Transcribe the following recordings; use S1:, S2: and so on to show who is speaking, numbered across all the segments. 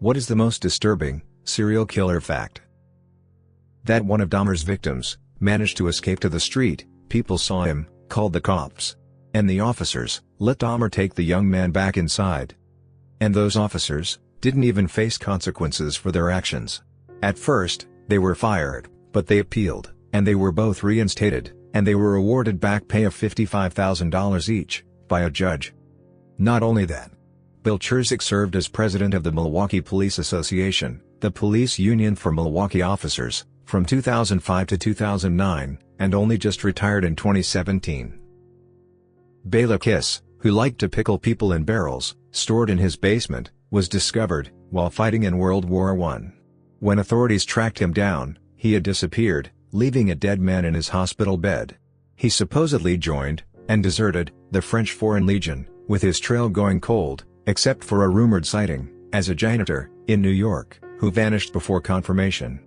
S1: What is the most disturbing serial killer fact? That one of Dahmer's victims managed to escape to the street. People saw him, called the cops. And the officers let Dahmer take the young man back inside. And those officers didn't even face consequences for their actions. At first, they were fired, but they appealed, and they were both reinstated, and they were awarded back pay of $55,000 each, by a judge. Not only that, Bill Churzik served as president of the Milwaukee Police Association, the police union for Milwaukee officers, from 2005 to 2009, and only just retired in 2017. Bela Kiss, who liked to pickle people in barrels stored in his basement, was discovered while fighting in World War I. When authorities tracked him down, he had disappeared, leaving a dead man in his hospital bed. He supposedly joined, and deserted, the French Foreign Legion, with his trail going cold, except for a rumored sighting, as a janitor, in New York, who vanished before confirmation.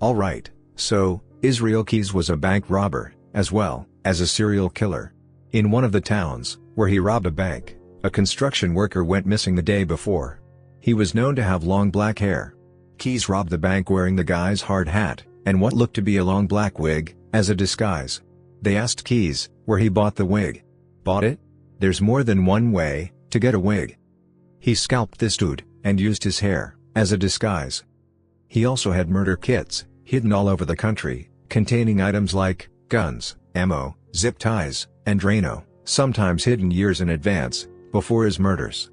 S1: Alright, so, Israel Keyes was a bank robber, as well as a serial killer. In one of the towns, where he robbed a bank, a construction worker went missing the day before. He was known to have long black hair. Keyes robbed the bank wearing the guy's hard hat, and what looked to be a long black wig, as a disguise. They asked Keyes where he bought the wig. Bought it? There's more than one way to get a wig. He scalped this dude, and used his hair as a disguise. He also had murder kits hidden all over the country, containing items like guns, ammo, zip ties, and Drano, sometimes hidden years in advance, before his murders.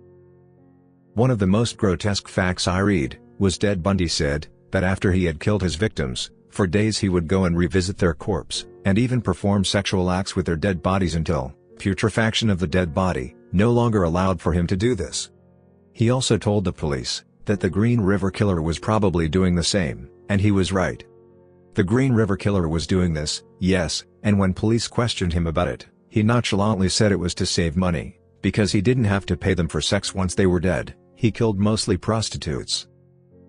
S1: One of the most grotesque facts I read was Ted Bundy said that after he had killed his victims, for days he would go and revisit their corpse, and even perform sexual acts with their dead bodies until putrefaction of the dead body no longer allowed for him to do this. He also told the police that the Green River Killer was probably doing the same, and he was right. The Green River Killer was doing this, yes, and when police questioned him about it, he nonchalantly said it was to save money, because he didn't have to pay them for sex once they were dead. He killed mostly prostitutes.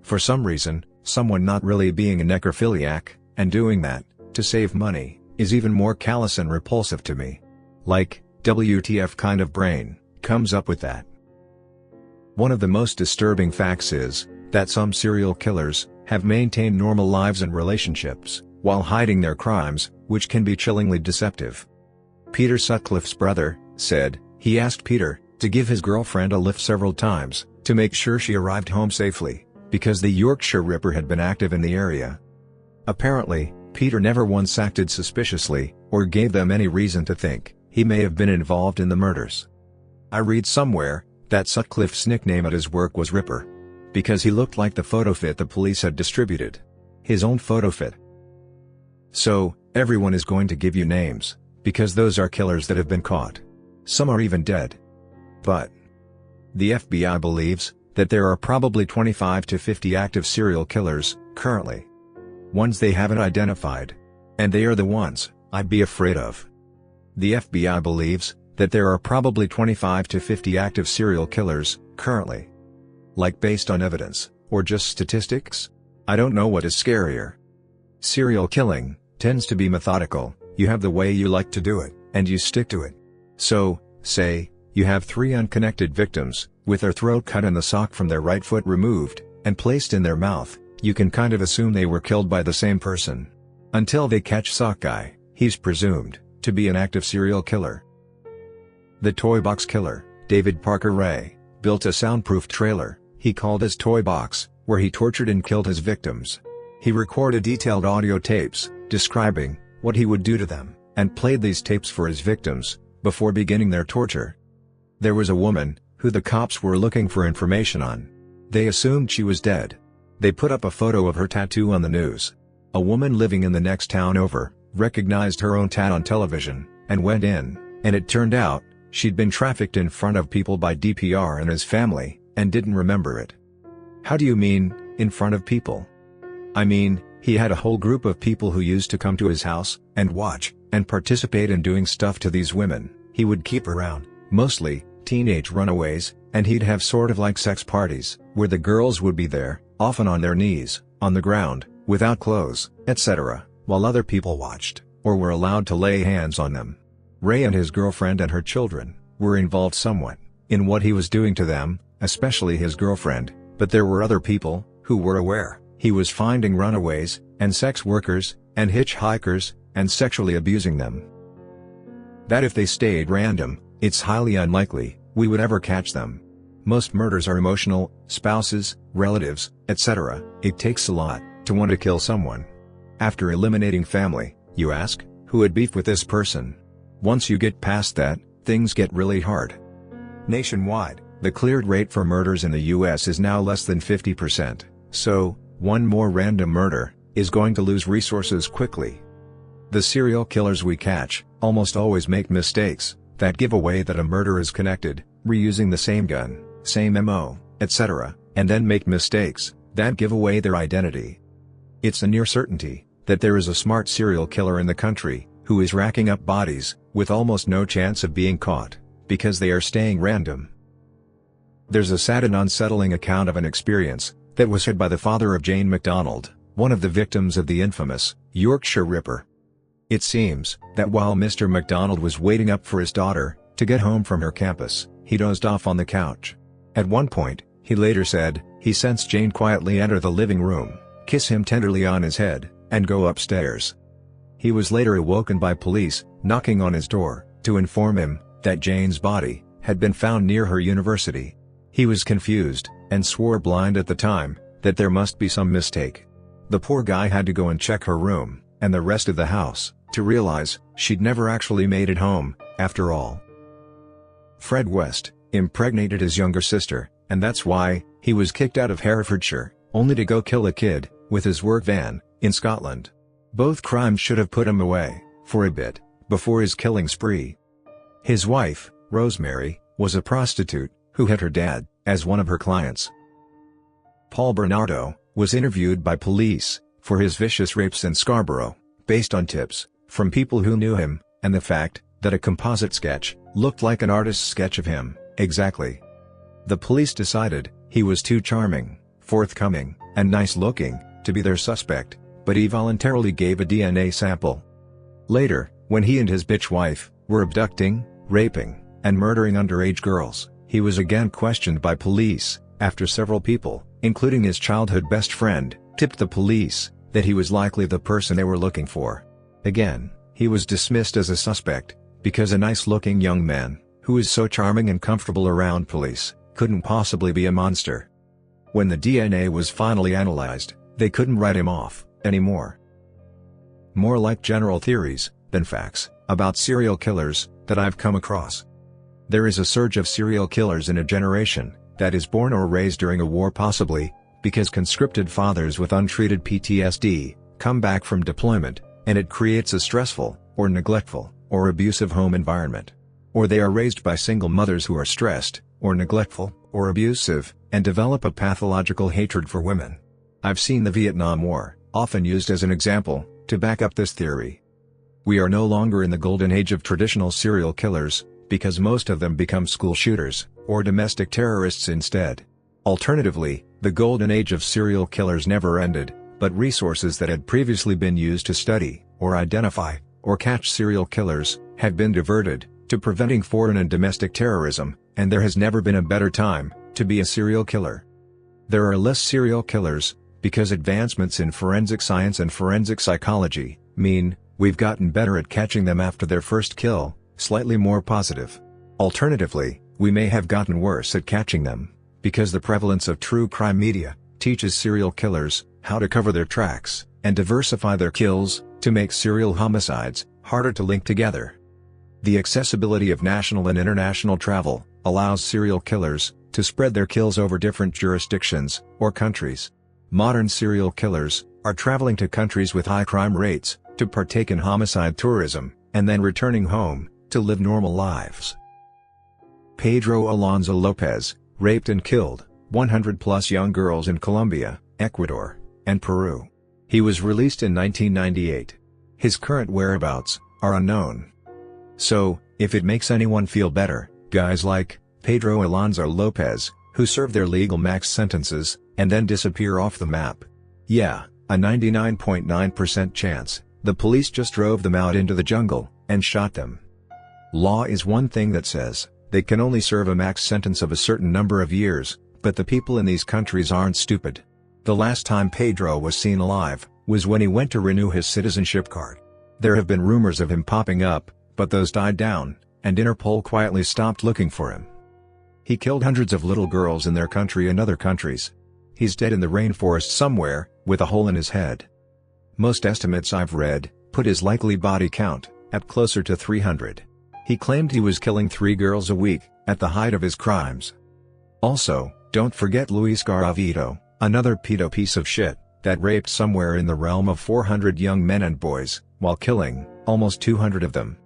S1: For some reason, someone not really being a necrophiliac, and doing that, to save money, is even more callous and repulsive to me. Like, WTF kind of brain comes up with that? One of the most disturbing facts is that some serial killers have maintained normal lives and relationships while hiding their crimes, which can be chillingly deceptive. Peter Sutcliffe's brother said he asked Peter to give his girlfriend a lift several times to make sure she arrived home safely, because the Yorkshire Ripper had been active in the area. Apparently, Peter never once acted suspiciously, or gave them any reason to think he may have been involved in the murders. I read somewhere that Sutcliffe's nickname at his work was Ripper, because he looked like the photo fit the police had distributed. His own photo fit. So, everyone is going to give you names, because those are killers that have been caught. Some are even dead. But the FBI believes that there are probably 25 to 50 active serial killers, currently. Ones they haven't identified. And they are the ones I'd be afraid of. The FBI believes that there are probably 25 to 50 active serial killers, currently. Like based on evidence, or just statistics? I don't know what is scarier. Serial killing tends to be methodical. You have the way you like to do it, and you stick to it. So, say, you have 3 unconnected victims, with their throat cut and the sock from their right foot removed, and placed in their mouth, you can kind of assume they were killed by the same person. Until they catch sock guy, he's presumed to be an active serial killer. The Toy Box Killer, David Parker Ray, built a soundproof trailer he called his Toy Box, where he tortured and killed his victims. He recorded detailed audio tapes describing what he would do to them, and played these tapes for his victims before beginning their torture. There was a woman who the cops were looking for information on. They assumed she was dead. They put up a photo of her tattoo on the news. A woman living in the next town over recognized her own tat on television and went in, and it turned out she'd been trafficked in front of people by DPR and his family, and didn't remember it. How do you mean, in front of people? I mean, he had a whole group of people who used to come to his house and watch and participate in doing stuff to these women he would keep around, mostly teenage runaways, and he'd have sort of like sex parties, where the girls would be there, often on their knees, on the ground, without clothes, etc., while other people watched, or were allowed to lay hands on them. Ray and his girlfriend and her children were involved somewhat in what he was doing to them, especially his girlfriend, But there were other people who were aware he was finding runaways, and sex workers, and hitchhikers, and sexually abusing them. That if they stayed random, it's highly unlikely we would ever catch them. Most murders are emotional, spouses, relatives, etc. It takes a lot to want to kill someone. After eliminating family, you ask, who had beef with this person? Once you get past that, things get really hard. Nationwide, the cleared rate for murders in the US is now less than 50%, so, one more random murder is going to lose resources quickly. The serial killers we catch almost always make mistakes that give away that a murder is connected, reusing the same gun, same MO, etc., and then make mistakes that give away their identity. It's a near certainty that there is a smart serial killer in the country who is racking up bodies with almost no chance of being caught because they are staying random. There's a sad and unsettling account of an experience that was had by the father of Jane MacDonald, one of the victims of the infamous Yorkshire Ripper. It seems that while Mr. MacDonald was waiting up for his daughter to get home from her campus, he dozed off on the couch. At one point, he later said, he sensed Jane quietly enter the living room, kiss him tenderly on his head, and go upstairs. He was later awoken by police knocking on his door to inform him that Jane's body had been found near her university. He was confused and swore blind at the time that there must be some mistake. The poor guy had to go and check her room and the rest of the house to realize she'd never actually made it home, after all. Fred West impregnated his younger sister, and that's why he was kicked out of Herefordshire, only to go kill a kid with his work van in Scotland. Both crimes should have put him away for a bit before his killing spree. His wife, Rosemary, was a prostitute who had her dad as one of her clients. Paul Bernardo was interviewed by police for his vicious rapes in Scarborough, based on tips from people who knew him, and the fact that a composite sketch looked like an artist's sketch of him, exactly. The police decided he was too charming, forthcoming, and nice-looking to be their suspect, but he voluntarily gave a DNA sample. Later, when he and his bitch wife were abducting, raping, and murdering underage girls, he was again questioned by police, after several people, including his childhood best friend, tipped the police that he was likely the person they were looking for. Again, he was dismissed as a suspect, because a nice-looking young man, who is so charming and comfortable around police, couldn't possibly be a monster. When the DNA was finally analyzed, they couldn't write him off anymore. More like general theories than facts about serial killers that I've come across. There is a surge of serial killers in a generation that is born or raised during a war, possibly because conscripted fathers with untreated PTSD come back from deployment, and it creates a stressful, or neglectful, or abusive home environment. Or they are raised by single mothers who are stressed, or neglectful, or abusive, and develop a pathological hatred for women. I've seen the Vietnam War often used as an example to back up this theory. We are no longer in the golden age of traditional serial killers, because most of them become school shooters, or domestic terrorists instead. Alternatively, the golden age of serial killers never ended, but resources that had previously been used to study, or identify, or catch serial killers, have been diverted to preventing foreign and domestic terrorism, and there has never been a better time to be a serial killer. There are less serial killers because advancements in forensic science and forensic psychology mean we've gotten better at catching them after their first kill, slightly more positive. Alternatively, we may have gotten worse at catching them because the prevalence of true crime media teaches serial killers how to cover their tracks and diversify their kills to make serial homicides harder to link together. The accessibility of national and international travel allows serial killers to spread their kills over different jurisdictions or countries. Modern serial killers are traveling to countries with high crime rates to partake in homicide tourism, and then returning home to live normal lives. Pedro Alonso Lopez raped and killed 100+ young girls in Colombia, Ecuador, and Peru. He was released in 1998. His current whereabouts are unknown. So, if it makes anyone feel better, guys like Pedro Alonso Lopez, who serve their legal max sentences and then disappear off the map. Yeah, a 99.9% chance the police just drove them out into the jungle and shot them. Law is one thing that says they can only serve a max sentence of a certain number of years, but But the people in these countries aren't stupid. The last time Pedro was seen alive was when he went to renew his citizenship card. There have been rumors of him popping up, but those died down, and Interpol quietly stopped looking for him. He killed hundreds of little girls in their country and other countries. He's dead in the rainforest somewhere, with a hole in his head. Most estimates I've read put his likely body count at closer to 300. He claimed he was killing 3 girls a week at the height of his crimes. Also, don't forget Luis Garavito, another pedo piece of shit that raped somewhere in the realm of 400 young men and boys, while killing almost 200 of them.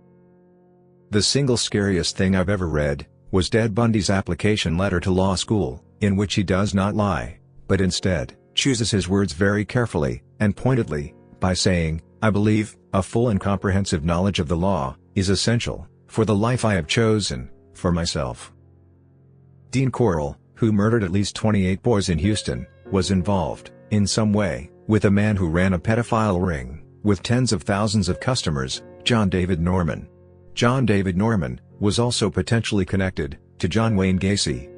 S1: The single scariest thing I've ever read was Ted Bundy's application letter to law school, in which he does not lie, but instead chooses his words very carefully and pointedly, by saying, "I believe a full and comprehensive knowledge of the law is essential for the life I have chosen for myself." Dean Corll, who murdered at least 28 boys in Houston, was involved, in some way, with a man who ran a pedophile ring, with tens of thousands of customers, John David Norman. John David Norman was also potentially connected to John Wayne Gacy.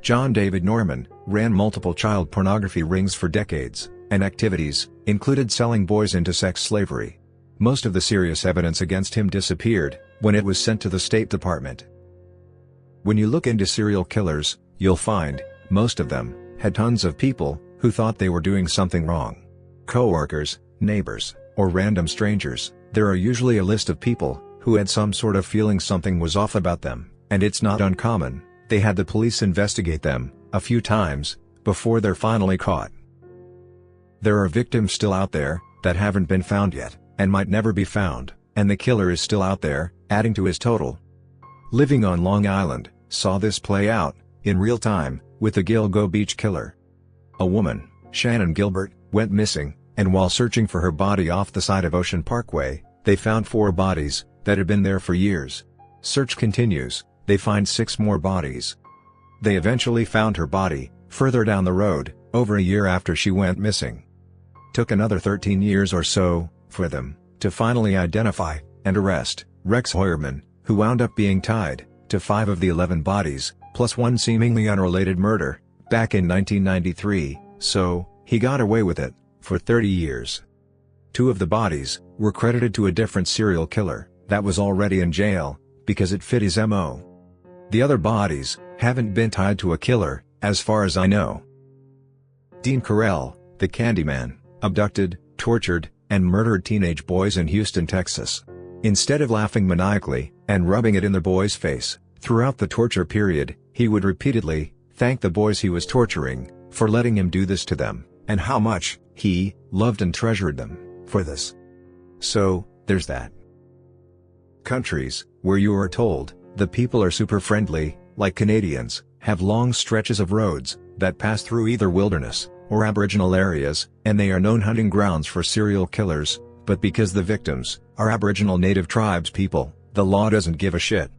S1: John David Norman ran multiple child pornography rings for decades, and activities included selling boys into sex slavery. Most of the serious evidence against him disappeared when it was sent to the State Department. When you look into serial killers, you'll find most of them had tons of people who thought they were doing something wrong. Coworkers, neighbors, or random strangers. There are usually a list of people who had some sort of feeling something was off about them, and it's not uncommon they had the police investigate them a few times before they're finally caught. There are victims still out there that haven't been found yet, and might never be found, and the killer is still out there, adding to his total. Living on Long Island saw this play out in real time with the Gilgo Beach killer. A woman, Shannon Gilbert, went missing, and while searching for her body off the side of Ocean Parkway, they found 4 bodies that had been there for years. Search continues, they find 6 more bodies. They eventually found her body further down the road, over a year after she went missing. Took another 13 years or so for them to finally identify and arrest Rex Hoyerman, who wound up being tied to 5 of the 11 bodies, plus one seemingly unrelated murder, back in 1993, so he got away with it for 30 years. 2 of the bodies were credited to a different serial killer that was already in jail because it fit his MO. The other bodies haven't been tied to a killer, as far as I know. Dean Corll, the Candyman, abducted, tortured, and murdered teenage boys in Houston, Texas. Instead of laughing maniacally and rubbing it in the boy's face throughout the torture period, he would repeatedly thank the boys he was torturing for letting him do this to them, and how much he loved and treasured them for this. So, there's that. Countries where you are told the people are super friendly, like Canadians, have long stretches of roads that pass through either wilderness or Aboriginal areas, and they are known hunting grounds for serial killers, but because the victims are Aboriginal Native Tribes people, the law doesn't give a shit.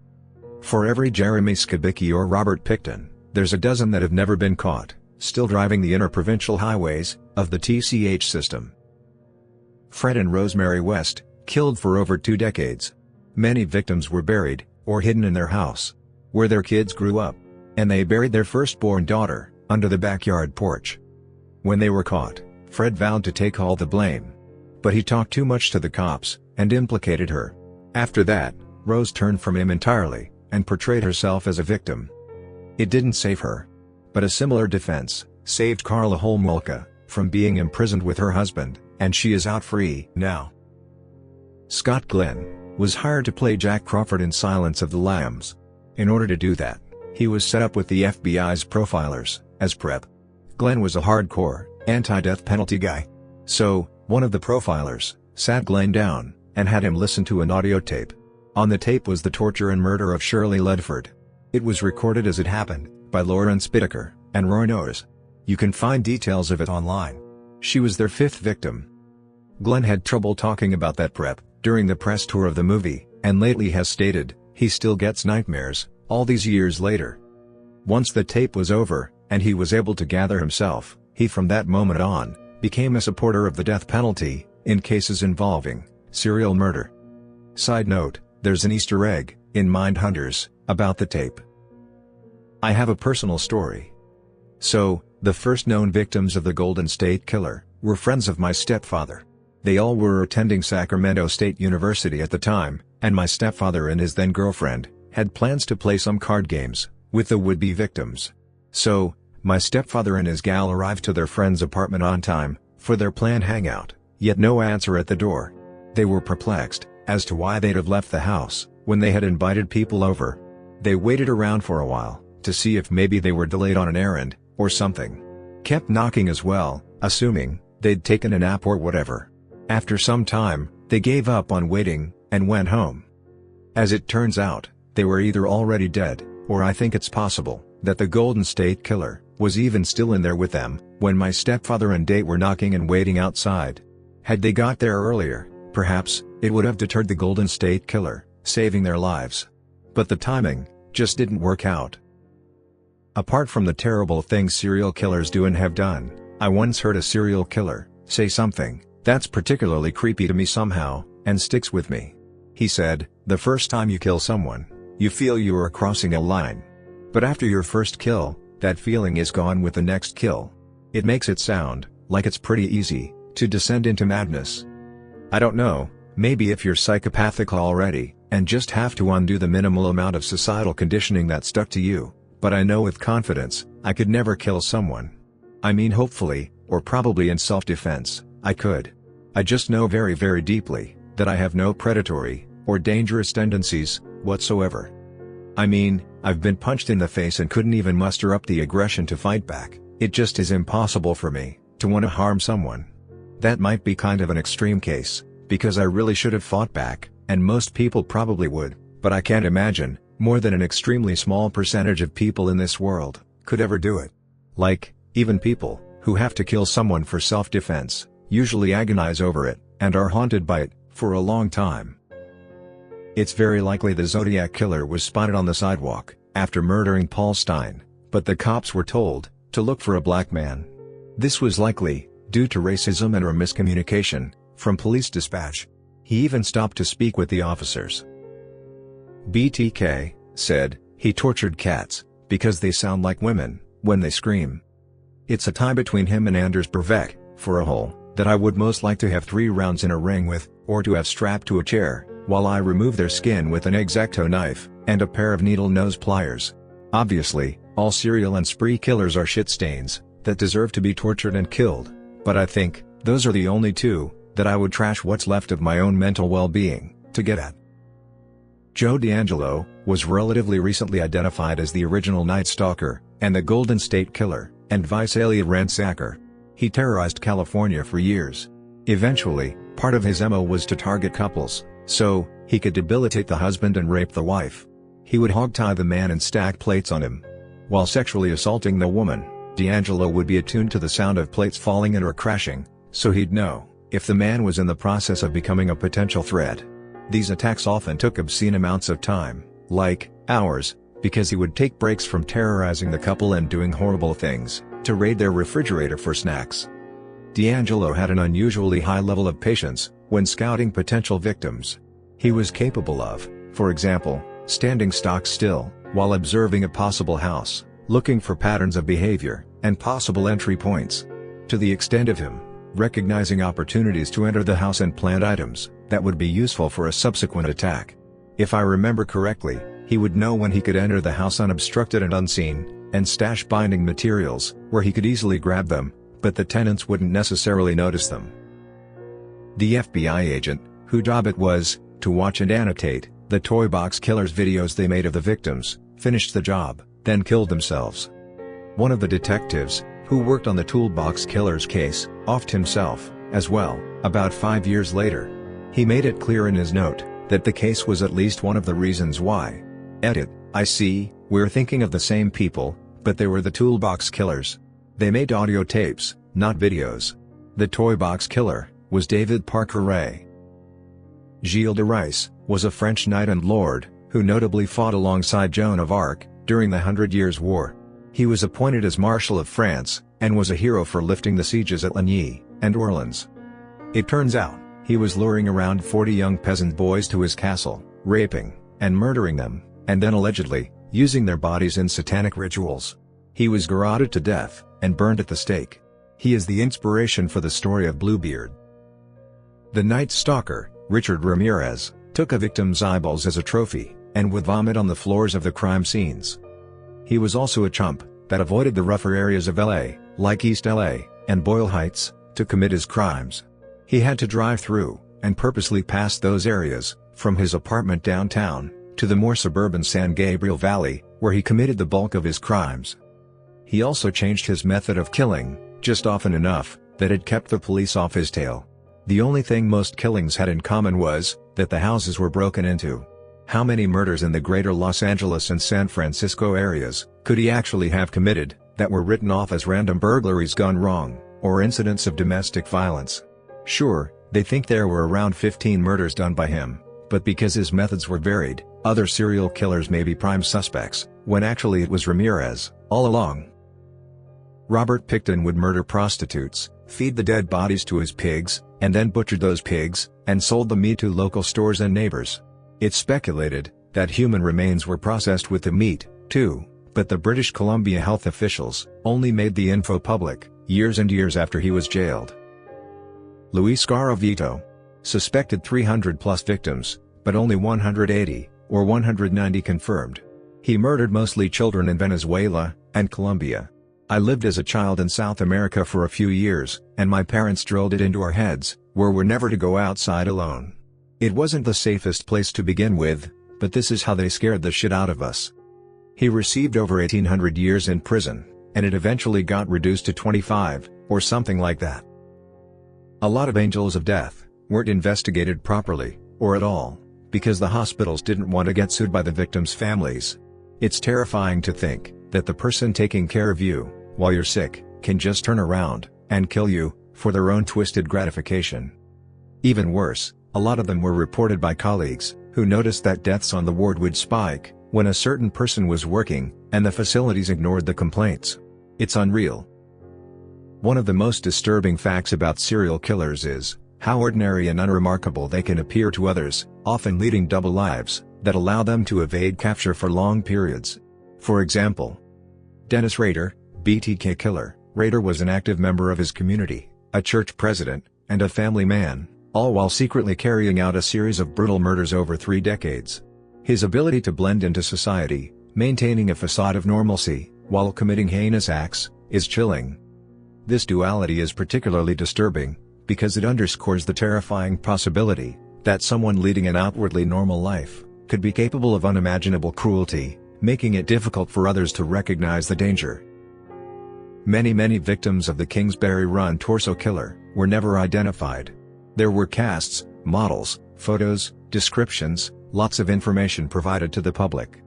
S1: For every Jeremy Skibicki or Robert Picton, there's a dozen that have never been caught, still driving the interprovincial highways of the TCH system. Fred and Rosemary West, killed for over 2 decades. Many victims were buried or hidden in their house, where their kids grew up, and they buried their firstborn daughter under the backyard porch. When they were caught, Fred vowed to take all the blame. But he talked too much to the cops and implicated her. After that, Rose turned from him entirely and portrayed herself as a victim. It didn't save her. But a similar defense saved Carla Homolka from being imprisoned with her husband, and she is out free now. Scott Glenn was hired to play Jack Crawford in Silence of the Lambs. In order to do that, he was set up with the FBI's profilers as prep. Glenn was a hardcore, anti-death penalty guy. So, one of the profilers sat Glenn down and had him listen to an audio tape. On the tape was the torture and murder of Shirley Ledford. It was recorded as it happened by Lawrence Bittaker and Roy Norris. You can find details of it online. She was their 5th victim. Glenn had trouble talking about that prep during the press tour of the movie, and lately has stated he still gets nightmares all these years later. Once the tape was over and he was able to gather himself, he from that moment on became a supporter of the death penalty in cases involving serial murder. Side note, there's an Easter egg in Mindhunters about the tape. I have a personal story. So, the first known victims of the Golden State Killer were friends of my stepfather. They all were attending Sacramento State University at the time, and my stepfather and his then-girlfriend had plans to play some card games with the would-be victims. So, my stepfather and his gal arrived to their friend's apartment on time for their planned hangout, yet no answer at the door. They were perplexed as to why they'd have left the house when they had invited people over. They waited around for a while to see if maybe they were delayed on an errand or something. Kept knocking as well, assuming they'd taken a nap or whatever. After some time, they gave up on waiting and went home. As it turns out, they were either already dead, or I think it's possible that the Golden State Killer was even still in there with them when my stepfather and date were knocking and waiting outside. Had they got there earlier, perhaps it would have deterred the Golden State Killer, saving their lives. But the timing just didn't work out. Apart from the terrible things serial killers do and have done, I once heard a serial killer say something that's particularly creepy to me somehow, and sticks with me. He said, "The first time you kill someone, you feel you are crossing a line. But after your first kill, that feeling is gone with the next kill." It makes it sound like it's pretty easy to descend into madness. I don't know, maybe if you're psychopathic already, and just have to undo the minimal amount of societal conditioning that stuck to you, but I know with confidence, I could never kill someone. I mean hopefully, or probably in self-defense, I could. I just know very very deeply that I have no predatory or dangerous tendencies whatsoever. I mean, I've been punched in the face and couldn't even muster up the aggression to fight back. It just is impossible for me to want to harm someone. That might be kind of an extreme case, because I really should have fought back, and most people probably would, but I can't imagine more than an extremely small percentage of people in this world could ever do it. Like, even people who have to kill someone for self-defense usually agonize over it, and are haunted by it for a long time. It's very likely the Zodiac Killer was spotted on the sidewalk after murdering Paul Stein, but the cops were told to look for a black man. This was likely due to racism and or miscommunication from police dispatch. He even stopped to speak with the officers. BTK said he tortured cats because they sound like women when they scream. It's a tie between him and Anders Breivik for a hole that I would most like to have 3 rounds in a ring with, or to have strapped to a chair while I remove their skin with an X-Acto knife and a pair of needle nose pliers. Obviously, all serial and spree killers are shit stains that deserve to be tortured and killed, but I think those are the only 2 that I would trash what's left of my own mental well-being to get at. Joe D'Angelo was relatively recently identified as the original Night Stalker and the Golden State Killer and Vice Alien Ransacker. He terrorized California for years. Eventually, part of his MO was to target couples, so he could debilitate the husband and rape the wife. He would hogtie the man and stack plates on him. While sexually assaulting the woman, D'Angelo would be attuned to the sound of plates falling and or crashing, so he'd know if the man was in the process of becoming a potential threat. These attacks often took obscene amounts of time, like hours, because he would take breaks from terrorizing the couple and doing horrible things to raid their refrigerator for snacks. D'Angelo had an unusually high level of patience when scouting potential victims. He was capable of, for example, standing stock still while observing a possible house, looking for patterns of behavior and possible entry points. To the extent of him recognizing opportunities to enter the house and plant items that would be useful for a subsequent attack. If I remember correctly, he would know when he could enter the house unobstructed and unseen, and stash binding materials where he could easily grab them, but the tenants wouldn't necessarily notice them. The FBI agent, whose job it was to watch and annotate the Toy Box Killers videos they made of the victims, finished the job, then killed themselves. One of the detectives, who worked on the Toolbox Killers case, offed himself, as well, about 5 years later. He made it clear in his note that the case was at least one of the reasons why. Edit, I see, we're thinking of the same people, but they were the Toolbox Killers. They made audio tapes, not videos. The Toy Box Killer was David Parker Ray. Gilles de Rais was a French knight and lord, who notably fought alongside Joan of Arc during the 100 Years' War. He was appointed as Marshal of France, and was a hero for lifting the sieges at Ligny and Orleans. It turns out, he was luring around 40 young peasant boys to his castle, raping and murdering them, and then allegedly using their bodies in satanic rituals. He was garroted to death, and burned at the stake. He is the inspiration for the story of Bluebeard. The Night Stalker, Richard Ramirez, took a victim's eyeballs as a trophy, and would vomit on the floors of the crime scenes. He was also a chump, that avoided the rougher areas of LA, like East LA, and Boyle Heights, to commit his crimes. He had to drive through, and purposely pass those areas, from his apartment downtown, to the more suburban San Gabriel Valley, where he committed the bulk of his crimes. He also changed his method of killing, just often enough, that it kept the police off his tail. The only thing most killings had in common was, that the houses were broken into. How many murders in the greater Los Angeles and San Francisco areas, could he actually have committed, that were written off as random burglaries gone wrong, or incidents of domestic violence? Sure, they think there were around 15 murders done by him, but because his methods were varied, other serial killers may be prime suspects, when actually it was Ramirez, all along. Robert Pickton would murder prostitutes, feed the dead bodies to his pigs, and then butchered those pigs, and sold the meat to local stores and neighbors. It's speculated that human remains were processed with the meat, too, but the British Columbia health officials only made the info public years and years after he was jailed. Luis Garavito suspected 300-plus victims, but only 180, or 190 confirmed. He murdered mostly children in Venezuela and Colombia. I lived as a child in South America for a few years, and my parents drilled it into our heads, we're never to go outside alone. It wasn't the safest place to begin with, but this is how they scared the shit out of us. He received over 1,800 years in prison, and it eventually got reduced to 25, or something like that. A lot of angels of death weren't investigated properly, or at all, because the hospitals didn't want to get sued by the victims' families. It's terrifying to think that the person taking care of you, while you're sick, can just turn around and kill you, for their own twisted gratification. Even worse, a lot of them were reported by colleagues, who noticed that deaths on the ward would spike when a certain person was working, and the facilities ignored the complaints. It's unreal. One of the most disturbing facts about serial killers is how ordinary and unremarkable they can appear to others, often leading double lives that allow them to evade capture for long periods. For example, Dennis Rader, BTK killer. Rader was an active member of his community, a church president, and a family man, all while secretly carrying out a series of brutal murders over 3 decades. His ability to blend into society, maintaining a facade of normalcy, while committing heinous acts, is chilling. This duality is particularly disturbing, because it underscores the terrifying possibility that someone leading an outwardly normal life could be capable of unimaginable cruelty, making it difficult for others to recognize the danger. Many victims of the Kingsbury Run torso killer were never identified. There were casts, models, photos, descriptions, lots of information provided to the public.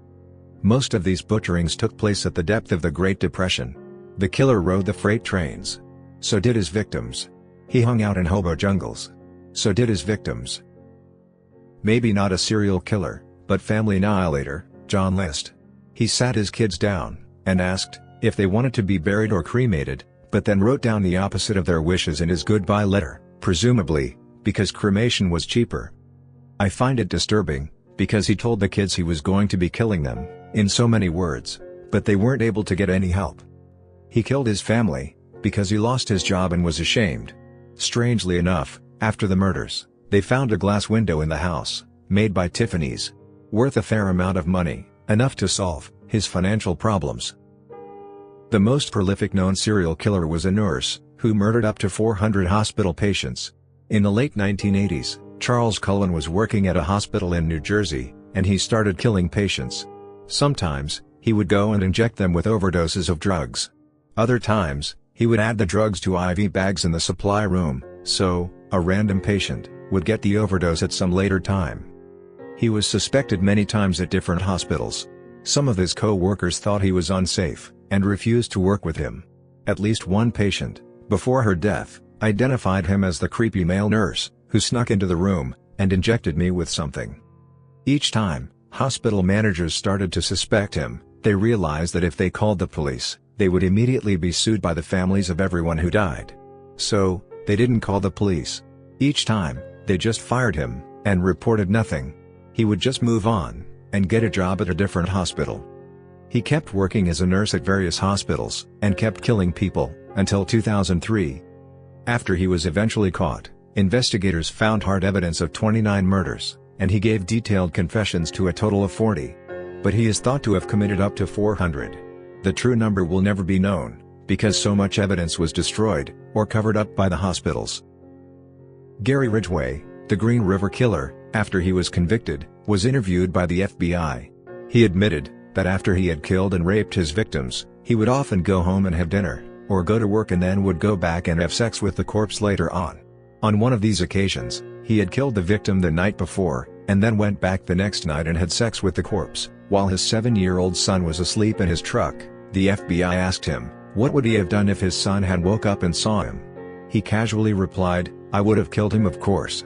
S1: Most of these butcherings took place at the depth of the Great Depression. The killer rode the freight trains. So did his victims. He hung out in hobo jungles. So did his victims. Maybe not a serial killer, but family annihilator, John List. He sat his kids down, and asked if they wanted to be buried or cremated, but then wrote down the opposite of their wishes in his goodbye letter, presumably because cremation was cheaper. I find it disturbing, because he told the kids he was going to be killing them, in so many words, but they weren't able to get any help. He killed his family, because he lost his job and was ashamed. Strangely enough, after the murders, they found a glass window in the house, made by Tiffany's, worth a fair amount of money, enough to solve his financial problems. The most prolific known serial killer was a nurse, who murdered up to 400 hospital patients. In the late 1980s, Charles Cullen was working at a hospital in New Jersey, and he started killing patients. Sometimes, he would go and inject them with overdoses of drugs. Other times, he would add the drugs to IV bags in the supply room, so a random patient would get the overdose at some later time. He was suspected many times at different hospitals. Some of his co-workers thought he was unsafe, and refused to work with him. At least one patient, before her death, identified him as the creepy male nurse, who snuck into the room, and injected me with something. Each time, hospital managers started to suspect him. They realized that if they called the police, they would immediately be sued by the families of everyone who died. So, they didn't call the police. Each time, they just fired him, and reported nothing. He would just move on, and get a job at a different hospital. He kept working as a nurse at various hospitals, and kept killing people, until 2003. After he was eventually caught, investigators found hard evidence of 29 murders, and he gave detailed confessions to a total of 40. But he is thought to have committed up to 400. The true number will never be known, because so much evidence was destroyed, or covered up by the hospitals. Gary Ridgway, the Green River Killer, after he was convicted, was interviewed by the FBI. He admitted that after he had killed and raped his victims, he would often go home and have dinner, or go to work and then would go back and have sex with the corpse later on. On one of these occasions, he had killed the victim the night before, and then went back the next night and had sex with the corpse, while his 7-year-old son was asleep in his truck. The FBI asked him, what would he have done if his son had woke up and saw him? He casually replied, "I would have killed him, of course."